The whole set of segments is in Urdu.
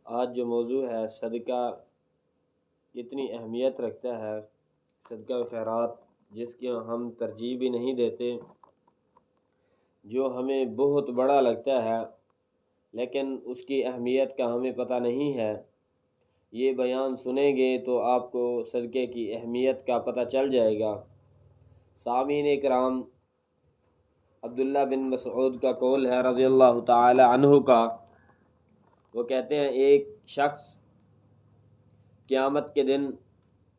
آج جو موضوع ہے صدقہ کتنی اہمیت رکھتا ہے، صدقہ و خیرات جس کی ہم ترجیح بھی نہیں دیتے، جو ہمیں بہت بڑا لگتا ہے لیکن اس کی اہمیت کا ہمیں پتہ نہیں ہے۔ یہ بیان سنیں گے تو آپ کو صدقے کی اہمیت کا پتہ چل جائے گا۔ سامعین کرام، عبداللہ بن مسعود کا قول ہے رضی اللہ تعالی عنہ کا، وہ کہتے ہیں ایک شخص قیامت کے دن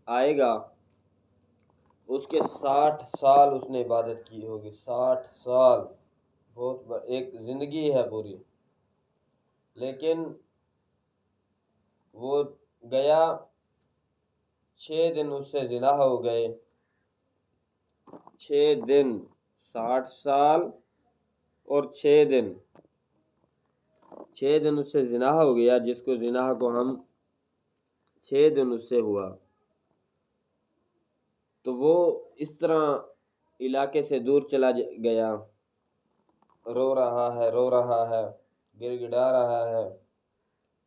آئے گا، اس کے 60 سال اس نے عبادت کی ہوگی، 60 سال، بہت ایک زندگی ہے پوری، لیکن وہ گیا 6 دن اس سے زنا ہو گئے، 6 دن، 60 سال اور 6 دن، 6 دن اس سے زنا ہو گیا، جس کو زنا کو ہم 6 دن اس سے ہوا، تو وہ اس طرح علاقے سے دور چلا گیا، رو رہا ہے، گر گڑا رہا ہے،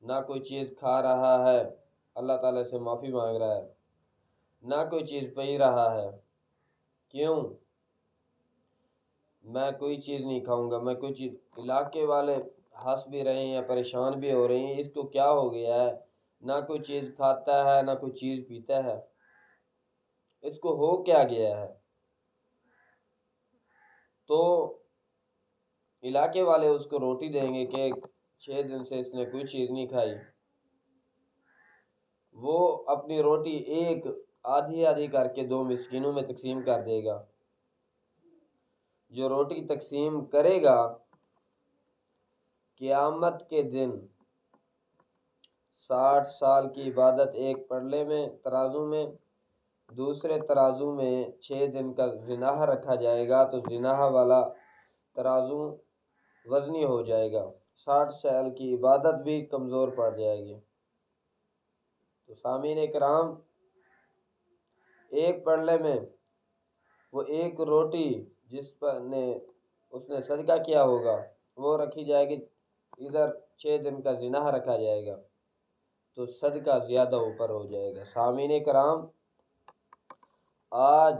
نہ کوئی چیز کھا رہا ہے، اللہ تعالیٰ سے معافی مانگ رہا ہے، نہ کوئی چیز پی رہا ہے۔ کیوں؟ میں کوئی چیز نہیں کھاؤں گا، میں کوئی چیز۔ علاقے والے ہنس بھی رہے ہیں، پریشان بھی ہو رہے ہیں، اس کو کیا ہو گیا ہے، نہ کوئی چیز کھاتا ہے، نہ کوئی چیز پیتا ہے، اس کو ہو کیا گیا ہے؟ تو علاقے والے اس کو روٹی دیں گے کہ 6 دن سے اس نے کوئی چیز نہیں کھائی، وہ اپنی روٹی ایک آدھی آدھی کر کے 2 مسکینوں میں تقسیم کر دے گا۔ جو روٹی تقسیم کرے گا قیامت کے دن 60 سال کی عبادت ایک پلڑے میں، ترازو میں، دوسرے ترازو میں 6 دن کا زنا رکھا جائے گا، تو زنا والا ترازو وزنی ہو جائے گا، 60 سال کی عبادت بھی کمزور پڑ جائے گی۔ تو سامعین کرام، ایک پلڑے میں وہ ایک روٹی جس پر اس نے صدقہ کیا ہوگا وہ رکھی جائے گی، ادھر 6 دن کا زنا رکھا جائے گا، تو صدقہ زیادہ اوپر ہو جائے گا۔ سامعین کرام، آج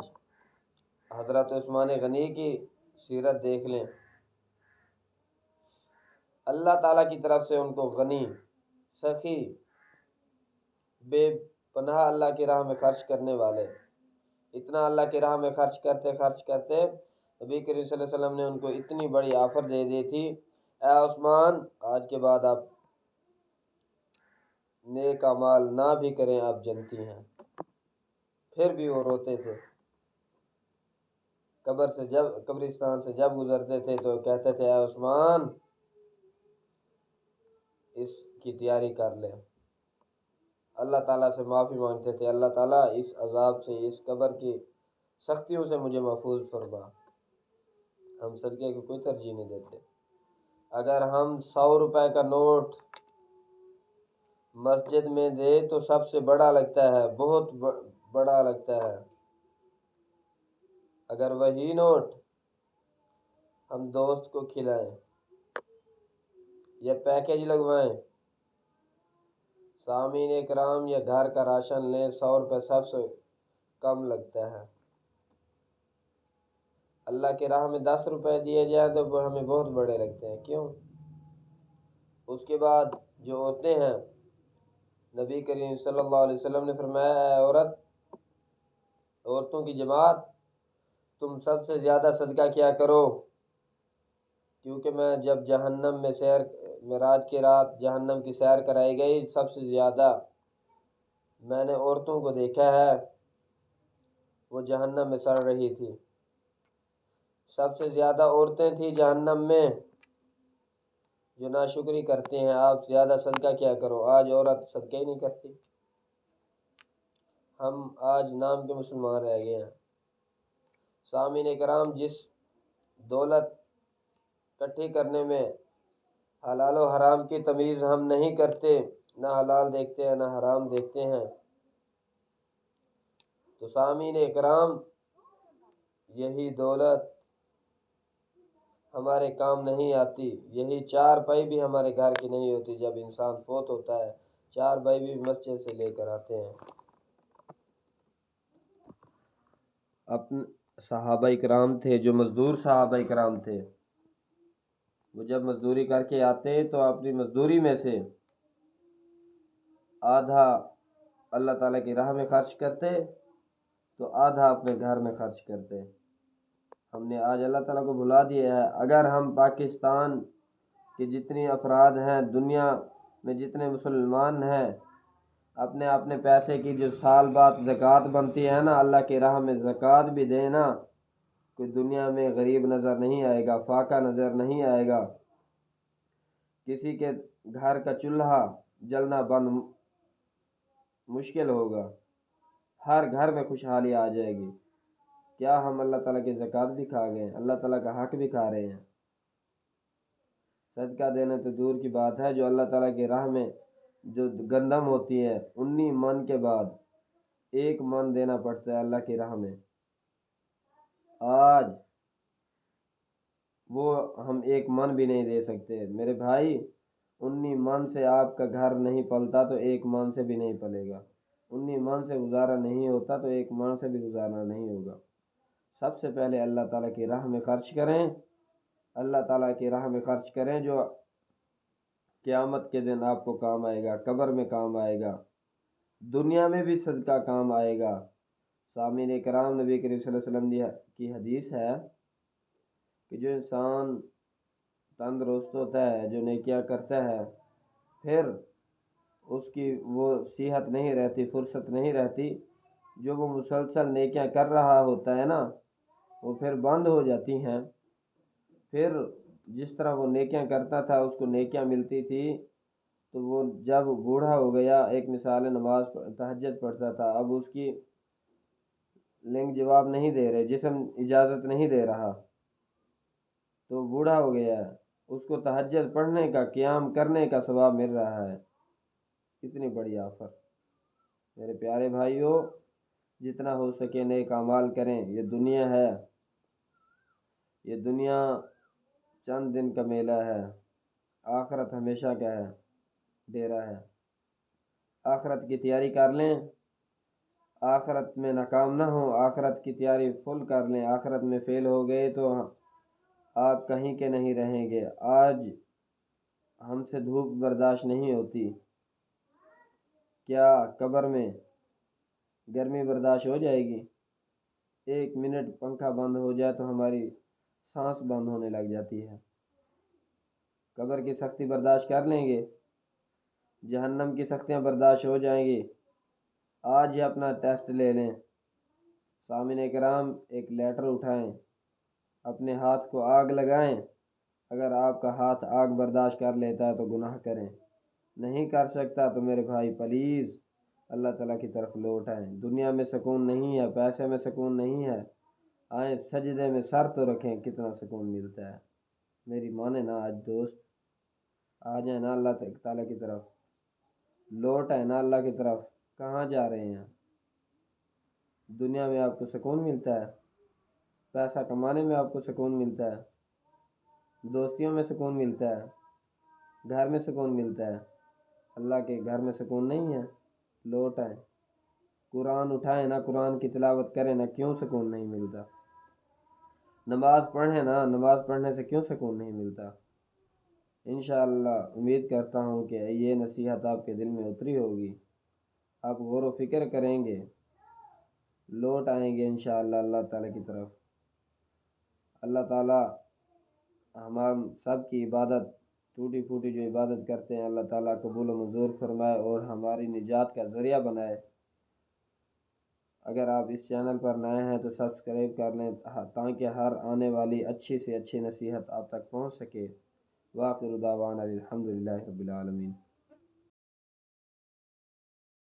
حضرت عثمان غنی کی سیرت دیکھ لیں، اللہ تعالیٰ کی طرف سے ان کو غنی، سخی، بے پناہ اللہ کی راہ میں خرچ کرنے والے، اتنا اللہ کی راہ میں خرچ کرتے نبی کریم صلی اللہ علیہ وسلم نے ان کو اتنی بڑی آفر دے دی تھی، اے عثمان، آج کے بعد آپ نیک اعمال نہ بھی کریں، آپ جنتی ہیں۔ پھر بھی وہ روتے تھے، قبرستان سے جب گزرتے تھے تو کہتے تھے اے عثمان، اس کی تیاری کر لیں، اللہ تعالیٰ سے معافی مانگتے تھے، اللہ تعالیٰ اس عذاب سے، اس قبر کی سختیوں سے مجھے محفوظ فرما۔ ہم صدقے کو کوئی ترجیح نہیں دیتے۔ اگر ہم 100 روپے کا نوٹ مسجد میں دے تو سب سے بڑا لگتا ہے، بہت بڑا لگتا ہے۔ اگر وہی نوٹ ہم دوست کو کھلائیں یا پیکیج لگوائیں، سامعین اکرام، یا گھر کا راشن لیں، 100 روپے سب سے کم لگتا ہے۔ اللہ کی راہ میں 10 روپے دیے جائیں تو وہ ہمیں بہت بڑے لگتے ہیں۔ کیوں؟ اس کے بعد جو عورتیں ہیں، نبی کریم صلی اللہ علیہ وسلم نے فرمایا، اے عورتوں کی جماعت، تم سب سے زیادہ صدقہ کیا کرو، کیونکہ میں جب جہنم میں معراج کی رات جہنم کی سیر کرائی گئی، سب سے زیادہ میں نے عورتوں کو دیکھا ہے، وہ جہنم میں سڑ رہی تھی، سب سے زیادہ عورتیں تھیں جہنم میں جو ناشکری کرتے ہیں۔ آپ زیادہ صدقہ کیا کرو۔ آج عورت صدقہ ہی نہیں کرتی، ہم آج نام کے مسلمان رہ گئے ہیں۔ سامعین کرام، جس دولت اکٹھی کرنے میں حلال و حرام کی تمیز ہم نہیں کرتے، نہ حلال دیکھتے ہیں نہ حرام دیکھتے ہیں، تو سامعین کرام، یہی دولت ہمارے کام نہیں آتی، یہی چارپائی بھی ہمارے گھر کی نہیں ہوتی جب انسان فوت ہوتا ہے، چارپائی بھی مسجد سے لے کر آتے ہیں۔ اپنے صحابہ کرام تھے جو مزدور صحابہ کرام تھے، وہ جب مزدوری کر کے آتے تو اپنی مزدوری میں سے آدھا اللہ تعالیٰ کی راہ میں خرچ کرتے تو آدھا اپنے گھر میں خرچ کرتے۔ ہم نے آج اللہ تعالیٰ کو بھلا دیا ہے۔ اگر ہم پاکستان کے جتنی افراد ہیں، دنیا میں جتنے مسلمان ہیں، اپنے اپنے پیسے کی جو سال بعد زکوٰۃ بنتی ہے نا، اللہ کی راہ میں زکوٰۃ بھی دینا، کوئی دنیا میں غریب نظر نہیں آئے گا، فاقہ نظر نہیں آئے گا۔ کسی کے گھر کا چولہا جلنا بند مشکل ہوگا، ہر گھر میں خوشحالی آ جائے گی۔ کیا ہم اللہ تعالیٰ کی زکوٰۃ بھی کھا گئے ہیں، اللہ تعالیٰ کا حق بھی کھا رہے ہیں؟ صدقہ دینا تو دور کی بات ہے، جو اللہ تعالیٰ کی راہ میں جو گندم ہوتی ہے 19 من کے بعد 1 من دینا پڑتا ہے اللہ کی راہ میں۔ آج وہ ہم 1 من بھی نہیں دے سکتے میرے بھائی۔ 19 من سے آپ کا گھر نہیں پلتا تو 1 من سے بھی نہیں پلے گا۔ 19 من سے گزارا نہیں ہوتا تو 1 من سے بھی گزارا نہیں ہوگا۔ سب سے پہلے اللہ تعالیٰ کی راہ میں خرچ کریں، اللہ تعالیٰ کی راہ میں خرچ کریں، جو قیامت کے دن آپ کو کام آئے گا، قبر میں کام آئے گا، دنیا میں بھی صدقہ کام آئے گا۔ سامعین کرام، نبی کریم صلی اللہ علیہ وسلم کی حدیث ہے کہ جو انسان تندرست ہوتا ہے، جو نیکیاں کرتا ہے، پھر اس کی وہ صحت نہیں رہتی، فرصت نہیں رہتی، جو وہ مسلسل نیکیاں کر رہا ہوتا ہے نا، وہ پھر بند ہو جاتی ہیں۔ پھر جس طرح وہ نیکیاں کرتا تھا اس کو نیکیاں ملتی تھی، تو وہ جب بوڑھا ہو گیا، ایک مثال نماز تہجد پڑھتا تھا، اب اس کی لنگ جواب نہیں دے رہے، جسم اجازت نہیں دے رہا، تو بوڑھا ہو گیا ہے، اس کو تہجد پڑھنے کا، قیام کرنے کا ثواب مل رہا ہے۔ کتنی بڑی آفر! میرے پیارے بھائیوں، جتنا ہو سکے نیک اعمال کریں۔ یہ دنیا ہے، یہ دنیا چند دن کا میلہ ہے، آخرت ہمیشہ کا ہے، ڈیرا ہے۔ آخرت کی تیاری کر لیں، آخرت میں ناکام نہ ہو، آخرت کی تیاری فل کر لیں۔ آخرت میں فیل ہو گئے تو آپ کہیں کے نہیں رہیں گے۔ آج ہم سے دھوپ برداشت نہیں ہوتی، کیا قبر میں گرمی برداشت ہو جائے گی؟ 1 منٹ پنکھا بند ہو جائے تو ہماری سانس بند ہونے لگ جاتی ہے۔ قبر کی سختی برداشت کر لیں گے؟ جہنم کی سختیاں برداشت ہو جائیں گی؟ آج ہی اپنا ٹیسٹ لے لیں۔ سامعین کرام، ایک لیٹر اٹھائیں، اپنے ہاتھ کو آگ لگائیں، اگر آپ کا ہاتھ آگ برداشت کر لیتا ہے تو گناہ کریں، نہیں کر سکتا تو میرے بھائی پلیز اللہ تعالیٰ کی طرف لوٹ آئیں۔ دنیا میں سکون نہیں ہے، پیسے میں سکون نہیں ہے، آئیں سجدے میں سر تو رکھیں، کتنا سکون ملتا ہے۔ میری مانے نا آج دوست، آ جائیں نا اللہ تعالیٰ کی طرف، لوٹ آئیں نا اللہ کی طرف۔ کہاں جا رہے ہیں؟ دنیا میں آپ کو سکون ملتا ہے، پیسہ کمانے میں آپ کو سکون ملتا ہے، دوستیوں میں سکون ملتا ہے، گھر میں سکون ملتا ہے، اللہ کے گھر میں سکون نہیں ہے؟ لوٹ آئیں، قرآن اٹھائیں نا، قرآن کی تلاوت کریں نا، کیوں سکون نہیں ملتا؟ نماز پڑھیں نا، نماز پڑھنے سے کیوں سکون نہیں ملتا؟ انشاءاللہ امید کرتا ہوں کہ یہ نصیحت آپ کے دل میں اتری ہوگی، آپ غور و فکر کریں گے، لوٹ آئیں گے انشاءاللہ اللہ تعالیٰ کی طرف۔ اللہ تعالیٰ ہم سب کی عبادت، ٹوٹی پھوٹی جو عبادت کرتے ہیں، اللہ تعالیٰ قبول و منظور فرمائے اور ہماری نجات کا ذریعہ بنائے۔ اگر آپ اس چینل پر نئے ہیں تو سبسکرائب کر لیں تاکہ ہر آنے والی اچھی سے اچھی نصیحت آپ تک پہنچ سکے۔ وآخر دعوانا الحمدللہ رب العالمین۔